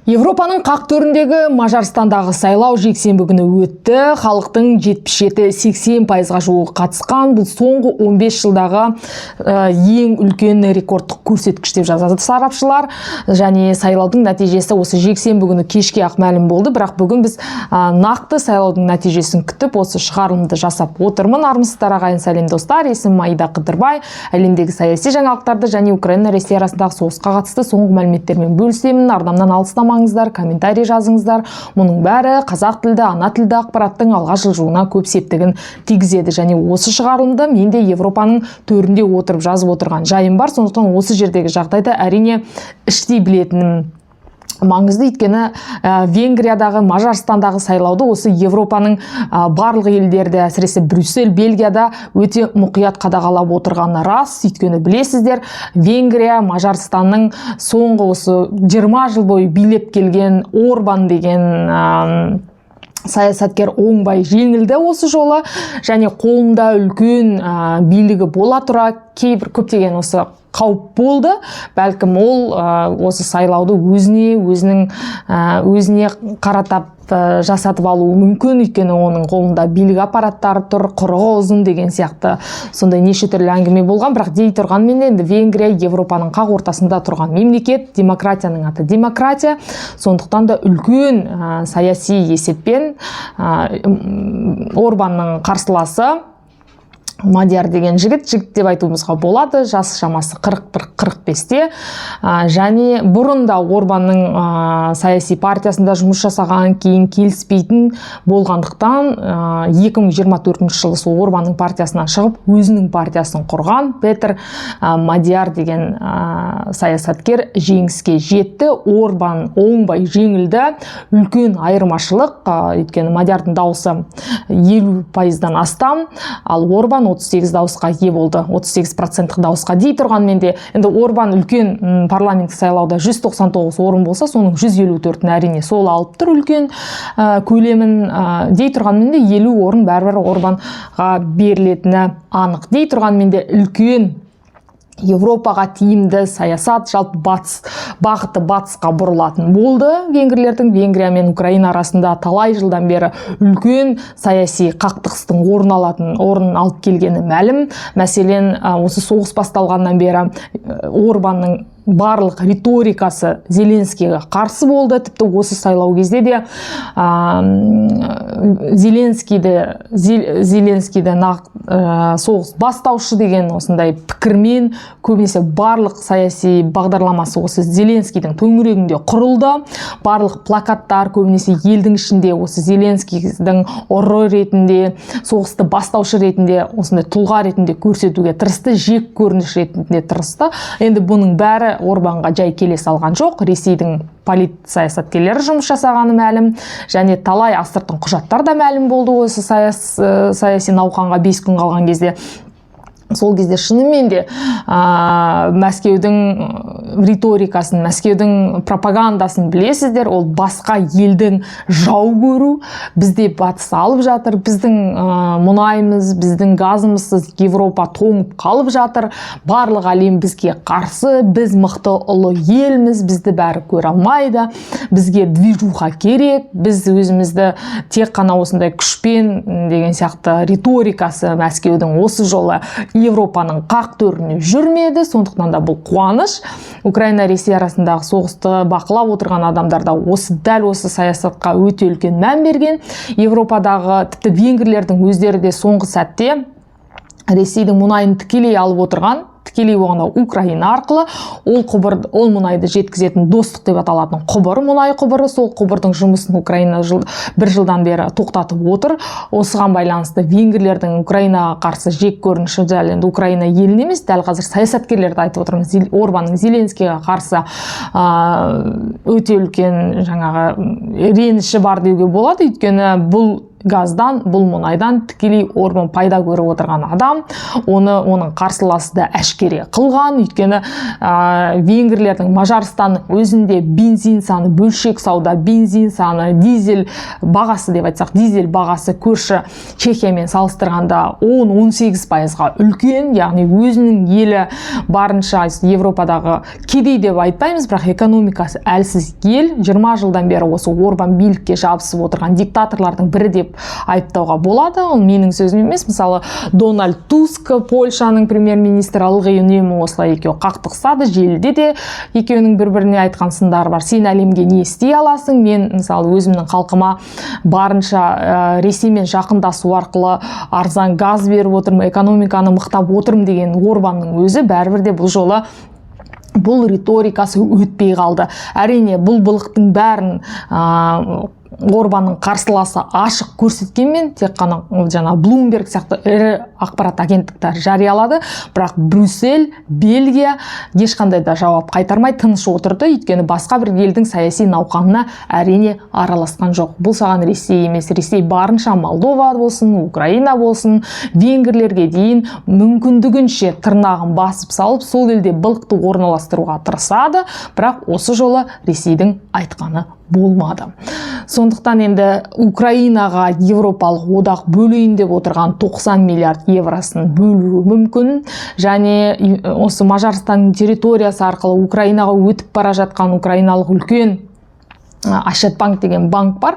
Европаның қақ төріндегі Мажарстандағы сайлау жексенбі күні өтті. Халықтың 77-80%-ға жуығы қатысқан. Бұл соңғы 15 жылдағы ең үлкен рекордтық көрсеткіш деп жазады сарапшылар. Және сайлаудың нәтижесі осы жексенбі күні кешке ақ мәлім болды. Бірақ бүгін біз нақты сайлаудың нәтижесін күтіп, осы шығарылымды жасап отырмын. Армысыздар ағайын, сәлем достар. Есімім Аида Қыдырбай. Әлемдегі саяси жаңалықтарды және Украина Ресей арасындағы соғысқа қатысты соңғы мәліметтермен бөлісемін. Арнамнан алыстамаңыздар, комментарий жазыңыздар. Мұның бәрі қазақ тілді, ана тілді ақпараттың алға жылжуына көп септігін тигізеді. Және осы шығарылымды мен де Европаның төрінде отырып жазып отырған жайым бар. Сондықтан осы жердегі жағдайда әрине іштей білетінім маңызды. Өйткені Венгриядағы, Мажарстандағы сайлауды осы Европаның барлық елдерде, әсіресе Брюссель, Бельгияда өте мұқият қадағалап отырғаны рас. Өйткені білесіздер, Венгрия, Мажарстанның соңғы осы 20 жыл бойы билеп келген Орбан деген саясаткер оңбай жеңілді осы жолы. Және қолында үлкен билігі бола тұра кейбір көптеген осы қауіп болды. Бәлкім ол осы сайлауды өзіне қаратап жасатып алуы мүмкін. Өйткені оның қолында билік аппараттары тұр, құрығы ұзын деген сияқты сондай неше түрлі әңгіме болған. Бірақ дей тұрғанмен енді Венгрия Европаның қақ ортасында тұрған мемлекет, демократияның аты демократия. Сондықтан да үлкен саяси есеппен Орбанның қарсыласы Мадияр деген жігіт деп айтуымызға болады. Жасы шамасы 41-45-те. Және бұрында Орбанның саяси партиясында жұмыс жасаған, кейін келіспейтін болғандықтан 2024 жылы сол Орбанның партиясынан шығып, өзінің партиясын құрған Петер Мадияр деген саясаткер жеңіске жетті. Орбан оңбай жеңілді. Үлкен айырмашылық. Өйткені Мадиярдың дауысы 50%-дан астам, ал Орбан 38 дауысқа ие болды. 38% дауысқа дей тұрғанмен де, енді Орбан үлкен парламенттік сайлауда 199 орын болса, соның 154-ін әрине сол алып тұр үлкен көлемін. Дей тұрғанмен де 50 орын бәрібір Орбанға берілетіні анық. Дей тұрғанмен де үлкен Европаға тиімді саясат жалпы бағыты батысқа бұрылатын болды. Венгрлердің Венгрия мен Украина арасында талай жылдан бері үлкен саяси қақтығыстың орын алып келгені мәлім. Мәселен, осы соғыс басталғаннан бері Орбанның барлық риторикасы Зеленскийге қарсы болды. Тіпті осы сайлау кезде де Зеленскийді соғыс бастаушы деген осындай пікірмен көбінесе барлық саяси бағдарламасы осы Зеленскийдің төңірегінде құрылды. Барлық плакаттар көбінесе елдің ішінде осы Зеленскийдің ұры ретінде, соғысты бастаушы ретінде, осындай тұлға ретінде көрсетуге тырысты, жек көрініш ретінде тырысты. Енді бұның бәрі Орбанға жай келе салған жоқ. Ресейдің полит саясаткерлері жұмыс жасағаны мәлім, және талай астыртын құжаттар да мәлім болды осы саяси науқанға 5 күн қалған кезде. Сол кезде шынымен де Мәскеудің риторикасын, Мәскеудің пропагандасын білесіздер. Ол басқа елдің жау көру, бізде батыс алып жатыр, біздің мұнайымыз, біздің газымызсыз Европа тоңып қалып жатыр, барлық әлем бізге қарсы, біз мықты ұлы елміз, бізді бәрі көре алмайды, бізге движуха керек, біз өзімізді тек қана осындай күшпен деген сияқты риторикасы Мәскеудің осы жолы Европаның қақ төріне жүрмеді. Сондықтан да бұл қуаныш. Украина Ресей арасындағы соғысты бақылап отырған адамдар да дәл осы саясатқа өте үлкен мән берген. Европадағы тіпті венгрлердің өздері де соңғы сәтте Ресейдің мұнайын тікелей алып отырған, тікелей оғанда Украина арқылы ол мұнайды жеткізетін достық деп аталатын құбыр, мұнай құбыры, сол құбырдың жұмысын Украина бір жылдан бері тоқтатып отыр. Осыған байланысты венгрлердің Украинаға қарсы жек көрініші енді Украина елін емес, дәл қазір саясаткерлерді айтып отырмыз. Орбанның Зеленскийге қарсы өте үлкен реніші бар деуге болады. Өйткені бұл газдан, бұл мұнайдан тікелей Орбан пайда көріп отырған адам, оның қарсыласы да әшкере қылған. Өйткені венгрлердің Мажарстанның өзінде бензин саны, бөлшек сауда бензин саны, дизель бағасы деп айтсақ, дизель бағасы көрші Чехиямен салыстырғанда 10-18%-ға үлкен, яғни өзінің елі барынша Европадағы кедей деп айтпаймыз, бірақ экономикасы әлсіз ел. 20 жылдан бері осы Орбан билікке жабысып отырған диктаторлардың бірі деп айыптауға болады. Ол менің сөзім емес. Мысалы, Дональд Туск, Польшаның премьер-министрі, ылғи үнемі осылай екеуі қақтығысады. Желіде де екеуінің бір-біріне айтқан сындары бар. Сен әлемге не істей аласың? Мен, мысалы, өзімнің халқыма барынша Ресеймен жақындасу арқылы арзан газ беріп отырмын, экономиканы мықтап отырмын деген Орбанның өзі бәрібір де бұл жолы бұл риторикасы өтпей қалды. Әрине, бұл былықтың бәрін Орбанның қарсыласы ашық көрсеткенмен тек қана жаңа Bloomberg сияқты ірі ақпарат агенттіктері жариялады, бірақ Брюссель, Бельгия ешқандай да жауап қайтармай тыныш отырды. Өйткені басқа бір елдің саяси науқанына әрине араласқан жоқ. Бұл саған Ресей емес. Ресей барынша Молдова болсын, Украина болсын, венгрлерге дейін мүмкіндігінше тырнағын басып салып, сол елде былықты орналастыруға тырысады, бірақ осы жолы Ресейдің айтқаны болмады. Сондықтан енді Украинаға Европалық одақ бөлейін деп отырған 90 миллиард евросын бөлуі мүмкін. Және осы Мажарстанның территориясы арқылы Украинаға өтіп бара жатқан украиналық үлкен Ашетбанк деген банк бар.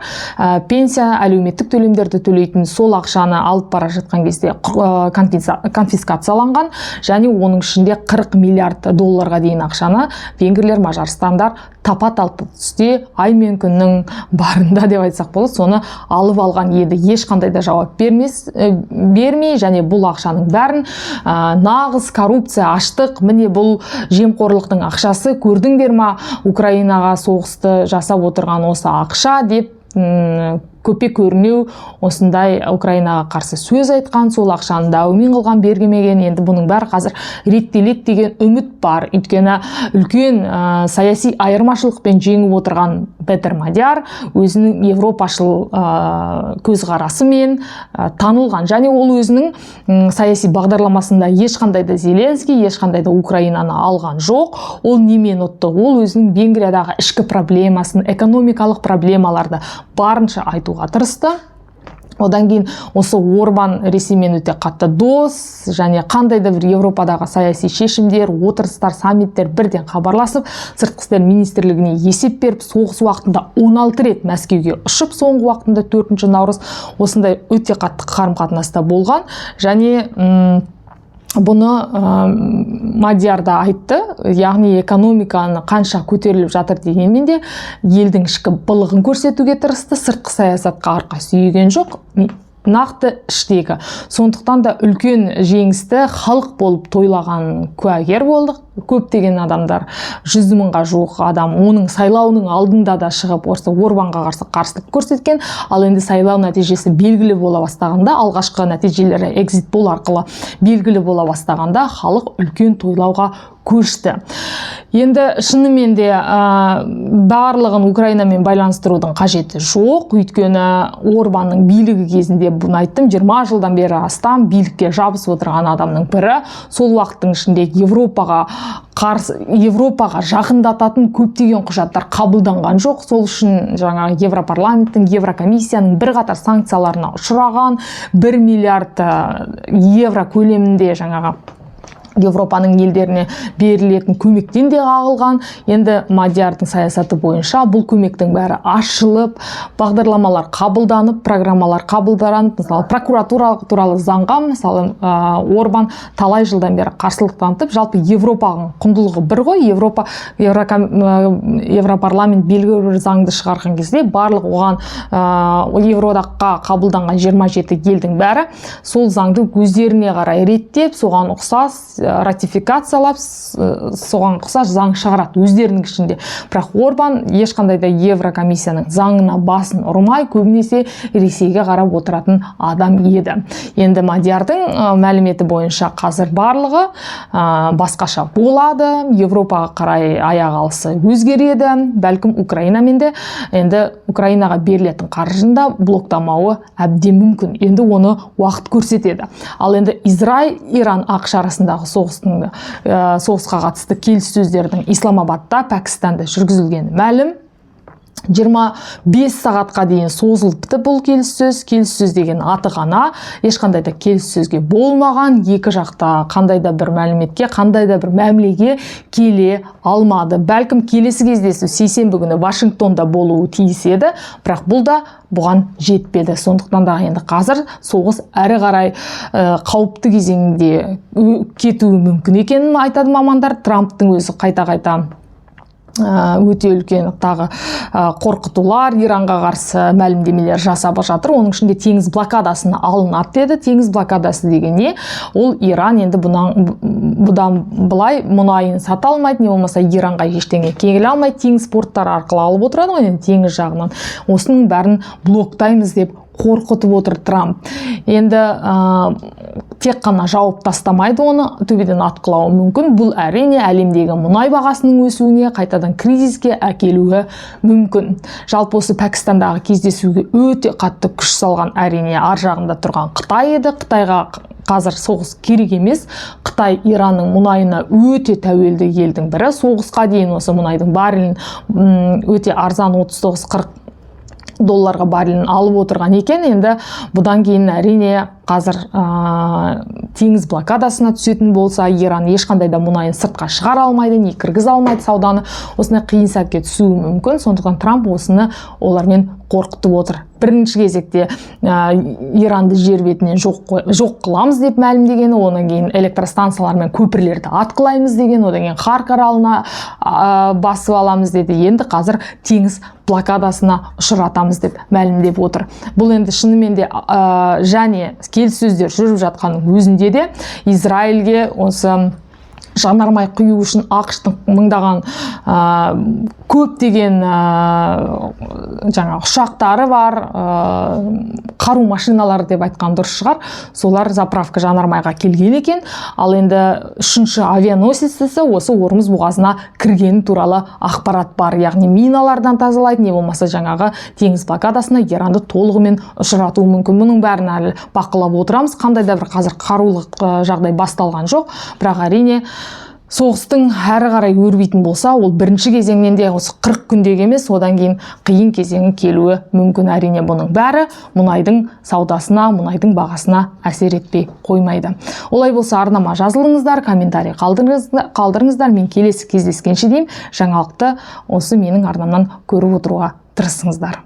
Пенсия, әлеуметтік төлемдерді төлейтін сол ақшаны алып бара жатқан кезде конфискацияланған, және оның ішінде 40 миллиард долларға дейін ақшаны венгрлер, мажарстандар тапа-талпы түсте ай мен күннің барында деп айтсақ болады, соны алып алған еді. Ешқандай да жауап бермей, және бұл ақшаның бәрін нағыз коррупция, аштық, міне бұл жемқорлықтың ақшасы, көрдіңдер ма, Украинаға соғысты жасап отырған осы ақша деп көпе-көрінеу осындай Украинаға қарсы сөз айтқан, сол ақшаны даумен қылған, бергемеген. Енді бұның бәрі қазір реттеледі деген үміт бар. Өйткені үлкен саяси айырмашылықпен жеңіп отырған Петер Мадияр өзінің европашыл көзқарасымен танылған, және ол өзінің саяси бағдарламасында ешқандай да Зеленский, ешқандай да Украинаны алған жоқ. Ол немен ұтты? Ол өзінің Венгриядағы ішкі проблемасын, экономикалық проблемаларды барынша айтуға тырысты. Одан кейін осы Орбан Ресеймен өте қатты дос, және қандай да бір Европадағы саяси шешімдер, отырыстар, саммиттер бірден хабарласып, сыртқы істер министрлігіне есеп беріп, соғыс уақытында 16 рет Мәскеуге ұшып, соңғы уақытында 4 наурыз осындай өте қатты қарым-қатынаста болған. Және бұны Мадияр да айтты, яғни экономиканы қанша көтеріліп жатыр дегенмен де елдің ішкі былығын көрсетуге тырысты, сыртқы саясатқа арқа сүйеген жоқ, нақты іштегі. Сондықтан да үлкен жеңісті халық болып тойлаған куәгер болдық. Көптеген адамдар, 100 мыңға жуық адам оның сайлауының алдында да шығып осы Орбанға қарсы қарсылық көрсеткен. Ал енді сайлау нәтижесі белгілі бола бастағанда, алғашқы нәтижелері экзит пол арқылы белгілі бола бастағанда, халық үлкен тойлауға көшті. Енді шынымен де барлығын Украинамен байланыстырудың қажеті жоқ. Өйткені Орбанның билігі кезінде, бұны айттым, 20 жылдан бері астам билікке жабысып отырған адамның бірі. Сол уақыттың ішінде Европаға жақындататын көптеген құжаттар қабылданған жоқ. Сол үшін жаңағы Европарламенттің, Еврокомиссияның бірқатар санкцияларына ұшыраған, 1 миллиард евро көлемінде жаңағы Европаның елдеріне берілетін көмектен де қағылған. Енді Мадиярдың саясаты бойынша бұл көмектің бәрі ашылып, бағдарламалар қабылданып, программалар қабылданып, мысалы прокуратура туралы заңға, мысалы Орбан талай жылдан бері қарсылық танытып, жалпы Европаның құндылығы бір ғой. Европарламент белгілі бір заңды шығарған кезде барлық оған Евроодаққа қабылданған 27 елдің бәрі сол заңды өздеріне қарай реттеп, соған ұқсас ратификациялап, соған ұқсас заң шығарады өздерінің ішінде. Бірақ Орбан ешқандай да Еврокомиссияның заңына басын ұрмай, көбінесе Ресейге қарап отыратын адам еді. Енді Мадиярдың мәліметі бойынша қазір барлығы басқаша болады, Европаға қарай аяқ алысы өзгереді, бәлкім Украинамен де енді Украинаға берілетін қаржында блоктамауы әбден мүмкін. Енді оны уақыт көрсетеді. Ал енді Израиль, Иран ақш арасындағы соғысқа қатысты келіссөздердің Исламабадта, Пәкістанда жүргізілгені мәлім. 25 сағатқа дейін созылыпты бұл келіссөз деген аты ғана, ешқандай да келіссөзге болмаған, екі жақта қандай да бір мәліметке, қандай да бір мәмілеге келе алмады. Бәлкім келесі кездесу сейсенбі күні Вашингтонда болуы тиіс еді, бірақ бұл да бұған жетпеді. Сондықтан да енді қазір соғыс әрі қарай қауіпті кезеңде кетуі мүмкін екенін айтады мамандар. Трамптың өзі қайта-қайта өте үлкен тағы қорқытулар, Иранға қарсы мәлімдемелер жасап жатыр. Оның ішінде теңіз блокадасына алынады деді. Теңіз блокадасы деген не? Ол Иран енді бұдан былай мұнайын сата алмайды, не болмаса Иранға ештеңе келе алмайды, теңіз порттары арқылы алып отырады ғой, енді теңіз жағынан. Осының бәрін блоктаймыз деп қорқытып отыр Трамп. Енді тек қана жауып тастамайды, оны төбеден атқылауы мүмкін. Бұл әрине әлемдегі мұнай бағасының өсуіне, қайтадан кризиске әкелуі мүмкін. Жалпы осы Пәкістандағы кездесуге өте қатты күш салған әрине ар жағында тұрған Қытай еді. Қытайға қазір соғыс керек емес. Қытай Иранның мұнайына өте тәуелді елдің бірі. Соғысқа дейін осы мұнайдың баррелін өте арзан 39-40 долларға баррелін алып отырған екен. Енді бұдан кейін әрине қазір теңіз блокадасына түсетін болса, Иран ешқандай да мұнайын сыртқа шығара алмайды, не кіргізе алмайды сауданы. Осындай қиын сәтке түсуі мүмкін. Сондықтан Трамп осыны олармен қорқытып отыр. Бірінші кезекте Иранды жер бетінен жоқ қыламыз деп мәлімдеген, одан кейін электростанциялар мен көпірлерді атқылаймыз деген, одан кейін Қар аралына басып аламыз деді. Енді қазір теңіз блокадасына ұшыратамыз деп мәлімдеп отыр. Бұл енді шынымен де және келіссөздер жүріп жатқанның өзінде де Израильге осы жанармай құю үшін ақштың мыңдаған көптеген жаңа ұшақтары бар, қару машиналары деп айтқан дұрыс шығар. Солар заправка жанармайға келген екен. Ал енді үшінші авианосецесі осы Ормұз бұғазына кіргені туралы ақпарат бар. Яғни миналардан тазалайды, не болмаса жаңағы теңіз блокадасына Иранды толығымен ұшыратуы мүмкін. Мұның бәрін әлі бақылап отырамыз. Қандай да бір қазір қарулық жағдай басталған жоқ. Бірақ әрине соғыстың әрі қарай өрбейтін болса, ол бірінші кезеңнен де осы 40 күндегі емес, одан кейін қиын кезеңі келуі мүмкін. Әрине бұның бәрі мұнайдың саудасына, мұнайдың бағасына әсер етпей қоймайды. Олай болса арнама жазылыңыздар, комментарий қалдырыңыздар. Мен келесі кездескенше деймін, жаңалықты осы менің арнамнан көріп отыруға тырысыңыздар.